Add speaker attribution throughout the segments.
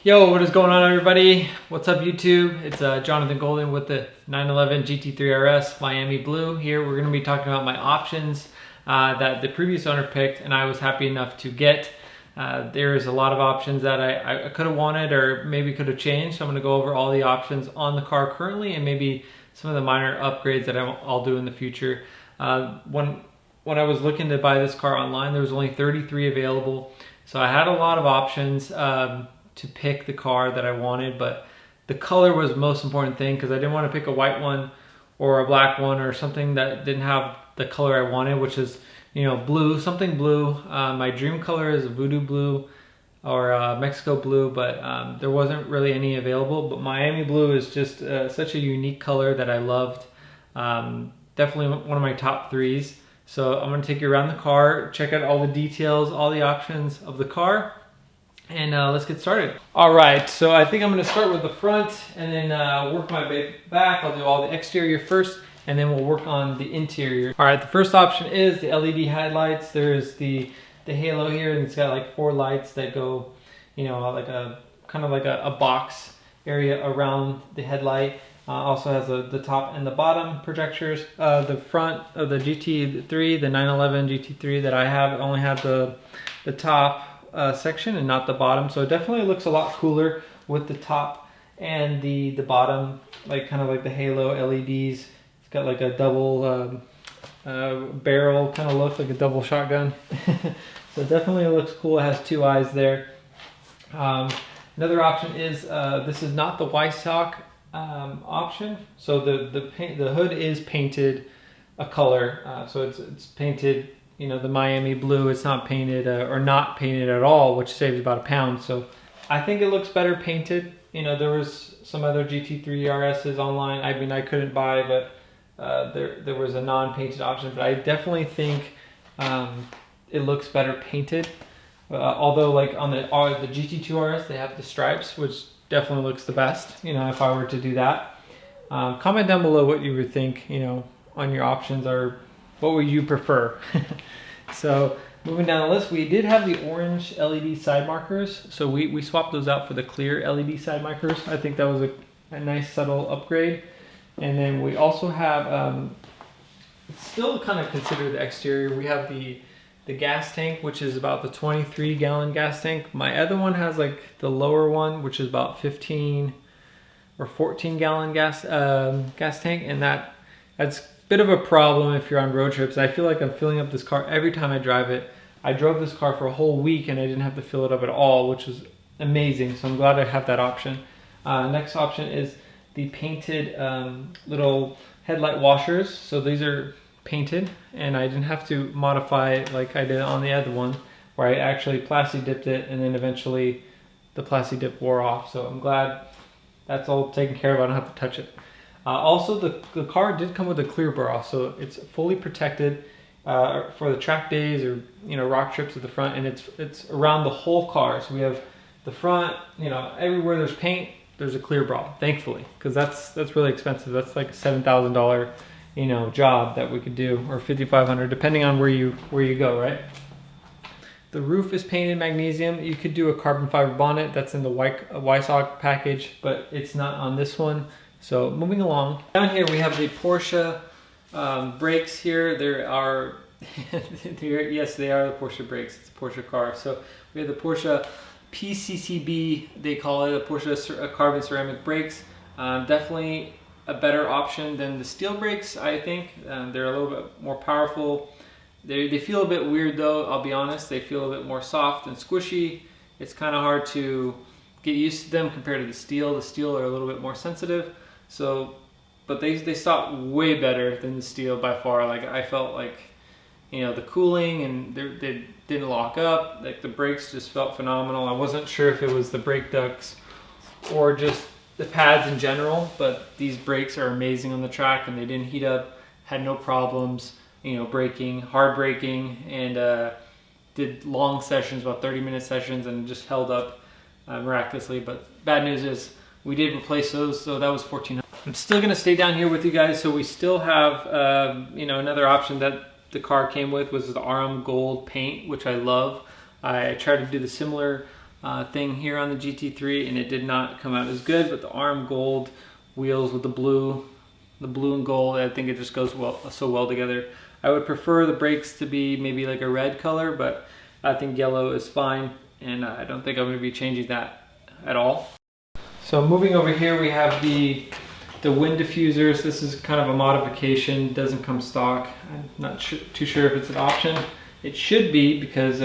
Speaker 1: Yo, what is going on, everybody? What's up, YouTube? It's Jonathan Golden with the 911 GT3RS Miami Blue. Here we're going to be talking about my options that the previous owner picked and I was happy enough to get. There's a lot of options that I could have wanted or maybe could have changed. So I'm going to go over all the options on the car currently and maybe some of the minor upgrades that I'll do in the future. When I was looking to buy this car online, there was only 33 available. So I had a lot of options to pick the car that I wanted, but the color was the most important thing because I didn't want to pick a white one or a black one or something that didn't have the color I wanted, which is, you know, blue, something blue. My dream color is voodoo blue or Mexico blue, but there wasn't really any available. But Miami blue is just such a unique color that I loved. Definitely one of my top threes. So I'm going to take you around the car, check out all the details, all the options of the car, and let's get started. All right, so I think I'm going to start with the front and then work my way back. I'll do all the exterior first and then we'll work on the interior. All right, the first option is the LED headlights. There's the halo here, and it's got like 4 lights that go, you know, like a kind of like a box area around the headlight. Also has the top and the bottom projectors. The front of the GT3, the 911 GT3 that I have, only had the top section and not the bottom, so it definitely looks a lot cooler with the top and the bottom, like kind of like the halo LEDs. It's got like a double barrel kind of look, like a double shotgun. So it definitely looks cool. It has 2 eyes there. Another option is this is not the Weissach option. So the hood is painted a color, so it's painted, you know, the Miami blue. It's not painted or not painted at all, which saves about £1. So I think it looks better painted. You know, there was some other GT3RSs online. I mean, I couldn't buy, but there was a non-painted option. But I definitely think it looks better painted. Although, like on the GT2RS, they have the stripes, which definitely looks the best. You know, if I were to do that, comment down below what you would think. You know, on your options, or what would you prefer? So moving down the list, we did have the orange LED side markers. So we swapped those out for the clear LED side markers. I think that was a nice subtle upgrade. And then we also have, still kind of consider the exterior. We have the gas tank, which is about the 23-gallon gas tank. My other one has like the lower one, which is about 15 or 14-gallon gas tank, and that's a bit of a problem if you're on road trips. I feel like I'm filling up this car every time I drive it. I drove this car for a whole week and I didn't have to fill it up at all, which was amazing. So I'm glad I have that option. Next option is the painted little headlight washers. So these are painted and I didn't have to modify like I did on the other one, where I actually plasti dipped it and then eventually the plasti dip wore off. So I'm glad that's all taken care of. I don't have to touch it. Also, the car did come with a clear bra, so it's fully protected for the track days or, you know, rock trips at the front, and it's around the whole car. So we have the front, you know, everywhere there's paint, there's a clear bra, thankfully, because that's really expensive. That's like a $7,000, you know, job that we could do, or $5,500, depending on where you go, right? The roof is painted magnesium. You could do a carbon fiber bonnet. That's in the Weissach package, but it's not on this one. So moving along, down here we have the Porsche brakes here. There are, yes, they are the Porsche brakes. It's a Porsche car. So we have the Porsche pccb, they call it, a Porsche carbon ceramic brakes. Definitely a better option than the steel brakes, I think. They're a little bit more powerful. They feel a bit weird though, I'll be honest. They feel a bit more soft and squishy. It's kind of hard to get used to them compared to the steel. The steel are a little bit more sensitive. So, but they stop way better than the steel by far. Like I felt like, you know, the cooling and they didn't lock up. Like the brakes just felt phenomenal. I wasn't sure if it was the brake ducts or just the pads in general, but these brakes are amazing on the track and they didn't heat up, had no problems, you know, braking, hard braking, and did long sessions, about 30-minute sessions, and just held up miraculously. But bad news is we did replace those, so that was $1,400. I'm still gonna stay down here with you guys. So we still have, you know, another option that the car came with was the aurum gold paint, which I love. I tried to do the similar thing here on the GT3 and it did not come out as good, but the aurum gold wheels with the blue and gold, I think it just goes so well together. I would prefer the brakes to be maybe like a red color, but I think yellow is fine, and I don't think I'm going to be changing that at all. So moving over here, we have the wind diffusers. This is kind of a modification, doesn't come stock. I'm not too sure if it's an option. It should be, because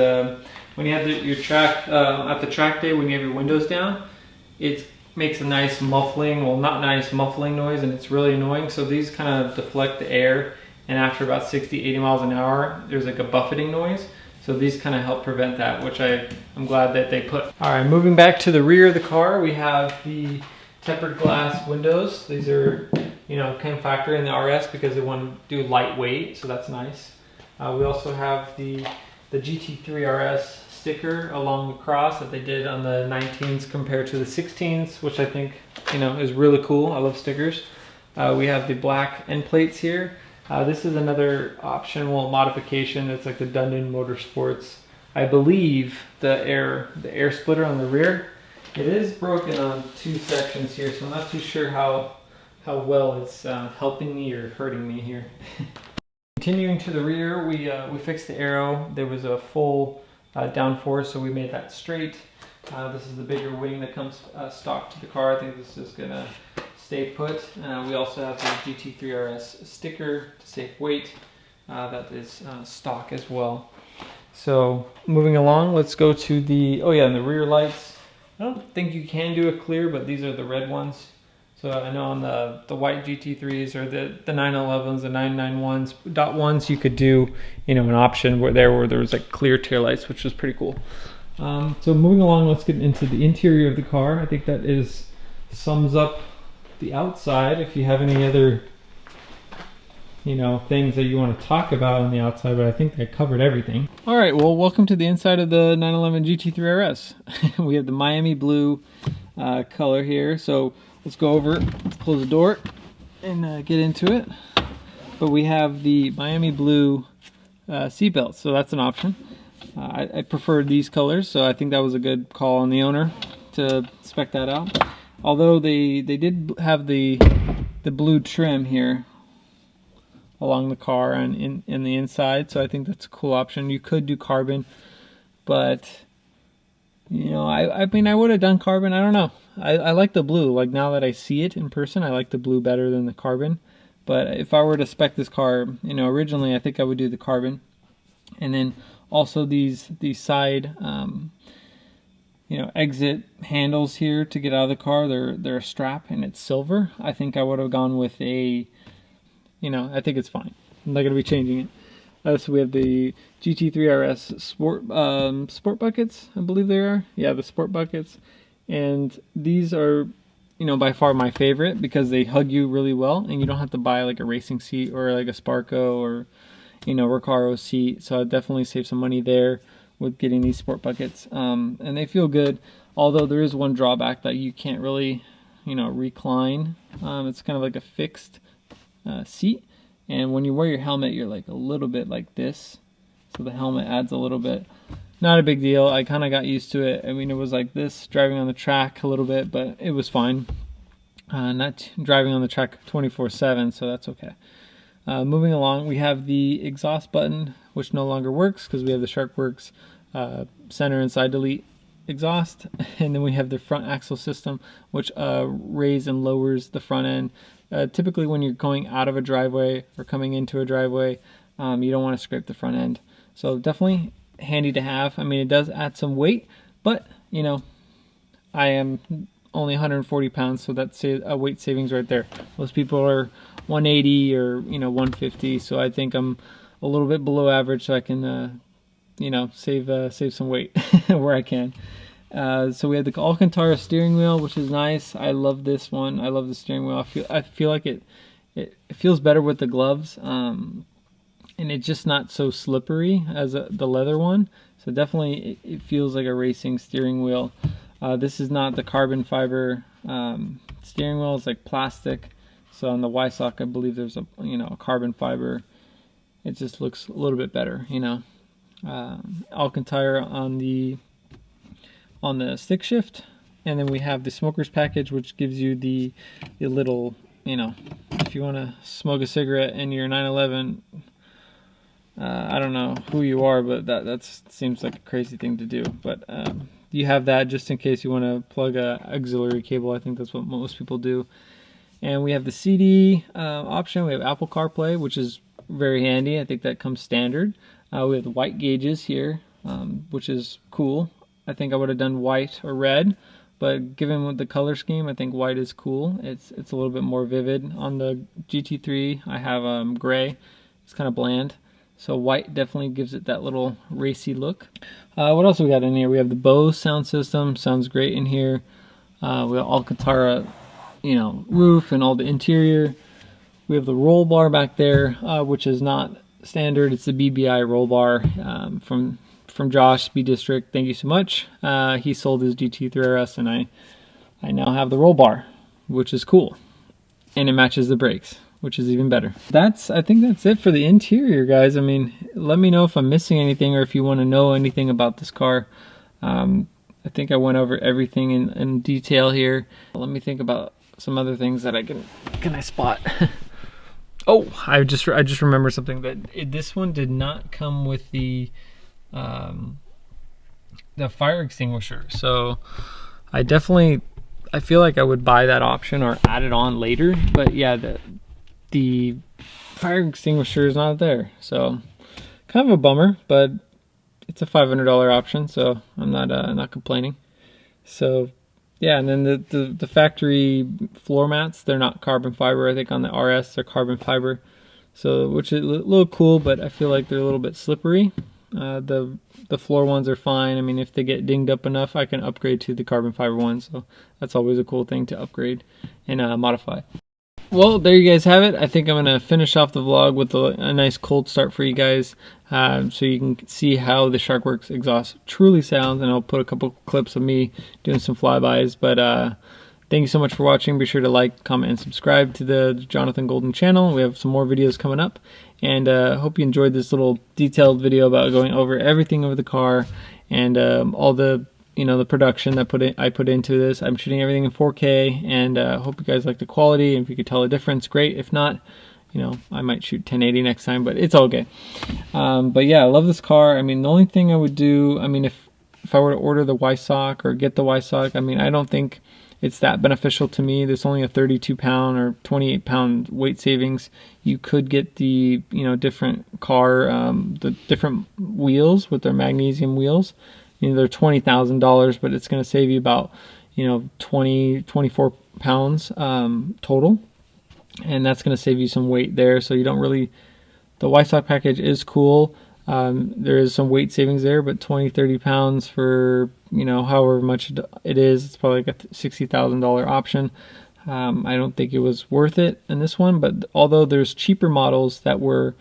Speaker 1: when you have your track, at the track day, when you have your windows down, it makes a nice muffling, well not nice, muffling noise, and it's really annoying. So these kind of deflect the air, and after about 60-80 miles an hour, there's like a buffeting noise. So these kind of help prevent that, which I'm glad that they put. All right, moving back to the rear of the car, we have the tempered glass windows. These are, you know, kind of factor in the RS because they want to do lightweight, so that's nice. We also have the GT3RS sticker along the cross that they did on the 19s compared to the 16s, which I think, you know, is really cool. I love stickers. We have the black end plates here. This is another optional modification. It's like the Dundon Motorsports. I believe the air splitter on the rear, it is broken on 2 sections here, so I'm not too sure how well it's helping me or hurting me here. Continuing to the rear, we fixed the aero. There was a full downforce, so we made that straight. This is the bigger wing that comes stock to the car. I think this is gonna stay put. We also have the GT3RS sticker to save weight. That is stock as well. So moving along, let's go to the, oh yeah, and the rear lights. I don't think you can do a clear, but these are the red ones. So I know on the white GT3s or the 911s, the 991s, you could do, you know, an option where there was like clear taillights, which was pretty cool. So moving along, let's get into the interior of the car. I think that sums up the outside. If you have any other, you know, things that you want to talk about on the outside, but I think I covered everything. All right, well, welcome to the inside of the 911 GT3RS. We have the Miami blue color here. So let's go over, close the door, and get into it. But we have the Miami blue seat belts, so that's an option. I prefer these colors, so I think that was a good call on the owner to spec that out. Although they did have the blue trim here along the car and in the inside, so I think that's a cool option. You could do carbon, but you know, I mean, I would have done carbon. I don't know. I like the blue. Like, now that I see it in person, I like the blue better than the carbon. But if I were to spec this car, you know, originally I think I would do the carbon. And then also these side you know, exit handles here to get out of the car, they're a strap and it's silver. I think I would have gone with a, you know, I think it's fine. I'm not going to be changing it. So we have the GT3RS sport buckets, I believe they are. Yeah, the sport buckets. And these are, you know, by far my favorite because they hug you really well and you don't have to buy like a racing seat or like a Sparco or, you know, Recaro seat. So I definitely save some money there with getting these sport buckets. And they feel good, although there is one drawback that you can't really, you know, recline. It's kind of like a fixed seat. And when you wear your helmet, you're like a little bit like this. So the helmet adds a little bit. Not a big deal. I kind of got used to it. I mean, it was like this driving on the track a little bit, but it was fine. Not driving on the track 24/7, so that's okay. Moving along, we have the exhaust button, which no longer works because we have the SharkWorks center and side delete exhaust. And then we have the front axle system, which raises and lowers the front end. Typically when you're going out of a driveway or coming into a driveway, you don't want to scrape the front end. So definitely handy to have. I mean, it does add some weight, but you know, I am only 140 pounds, so that's a weight savings right there. Most people are 180 or, you know, 150, so I think I'm a little bit below average, so I can you know, save some weight where I can. So we have the Alcantara steering wheel, which is nice. I love this one. I love the steering wheel. I feel like it feels better with the gloves, and it's just not so slippery as the leather one. So definitely it feels like a racing steering wheel. This is not the carbon fiber steering wheel. It's like plastic. So on the Weissach, I believe there's a carbon fiber. It just looks a little bit better, you know. Alcantara on the stick shift, and then we have the smokers package, which gives you the little, you know, if you want to smoke a cigarette in your 911. I don't know who you are, but that seems like a crazy thing to do. But you have that just in case you want to plug a auxiliary cable. I think that's what most people do. And we have the CD option. We have Apple CarPlay, which is very handy. I think that comes standard. We have the white gauges here, which is cool. I think I would have done white or red, but given the color scheme, I think white is cool. It's a little bit more vivid. On the GT3, I have gray. It's kind of bland. So white definitely gives it that little racy look. What else we got in here? We have the Bose sound system. Sounds great in here. We have Alcantara, you know, roof and all the interior. We have the roll bar back there, which is not standard. It's the BBI roll bar from Josh, Speed District. Thank you so much. He sold his GT3RS, and I now have the roll bar, which is cool. And it matches the brakes, which is even better. I think that's it for the interior, guys. I mean, let me know if I'm missing anything or if you want to know anything about this car. I think I went over everything in detail here. Let me think about some other things that I can spot. Oh, I just remember something, that this one did not come with the fire extinguisher. So I feel like I would buy that option or add it on later. But yeah, the fire extinguisher is not there, so kind of a bummer, but it's a $500 option, so I'm not complaining. So yeah, and then the factory floor mats, they're not carbon fiber. I think on the RS they're carbon fiber, so which is a little cool, but I feel like they're a little bit slippery. The floor ones are fine. I mean, if they get dinged up enough, I can upgrade to the carbon fiber ones, so that's always a cool thing to upgrade and modify. Well, there you guys have it. I think I'm going to finish off the vlog with a nice cold start for you guys, so you can see how the Sharkworks exhaust truly sounds, and I'll put a couple clips of me doing some flybys. But thank you so much for watching. Be sure to like, comment, and subscribe to the Jonathan Golden channel. We have some more videos coming up, and hope you enjoyed this little detailed video about going over everything over the car and all the the production that I put into this. I'm shooting everything in 4K, and hope you guys like the quality. And if you could tell the difference, great. If not, I might shoot 1080 next time, but it's all okay. But yeah, I love this car. I mean, the only thing I would do, I mean, if I were to order the Weissach or get the Weissach, I mean, I don't think it's that beneficial to me. There's only a 32-pound or 28-pound weight savings. You could get the different car, the different wheels with their magnesium wheels. They're $20,000, but it's going to save you about 24 pounds total, and that's going to save you some weight there. So you don't really, the Weissach package is cool. There is some weight savings there, but 20-30 pounds for however much it is, it's probably like a $60,000 option. I don't think it was worth it in this one, but although there's cheaper models that were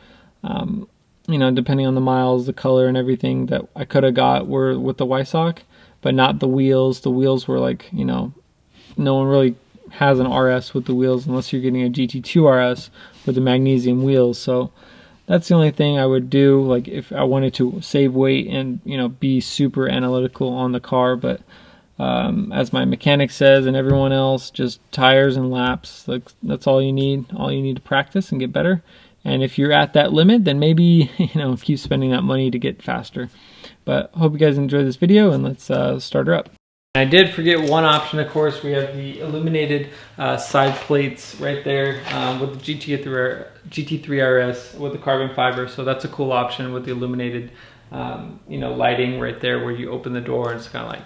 Speaker 1: depending on the miles, the color, and everything that I could have got were with the Weissach, but not the wheels. The wheels were like, no one really has an RS with the wheels unless you're getting a GT2RS with the magnesium wheels. So that's the only thing I would do, like if I wanted to save weight and be super analytical on the car. But as my mechanic says, and everyone else, just tires and laps. Like that's all you need. All you need to practice and get better. And if you're at that limit, then maybe, keep spending that money to get faster. But hope you guys enjoyed this video, and let's start her up. I did forget one option, of course. We have the illuminated side plates right there with the GT3RS with the carbon fiber. So that's a cool option with the illuminated, lighting right there where you open the door. It's kind of like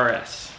Speaker 1: RS.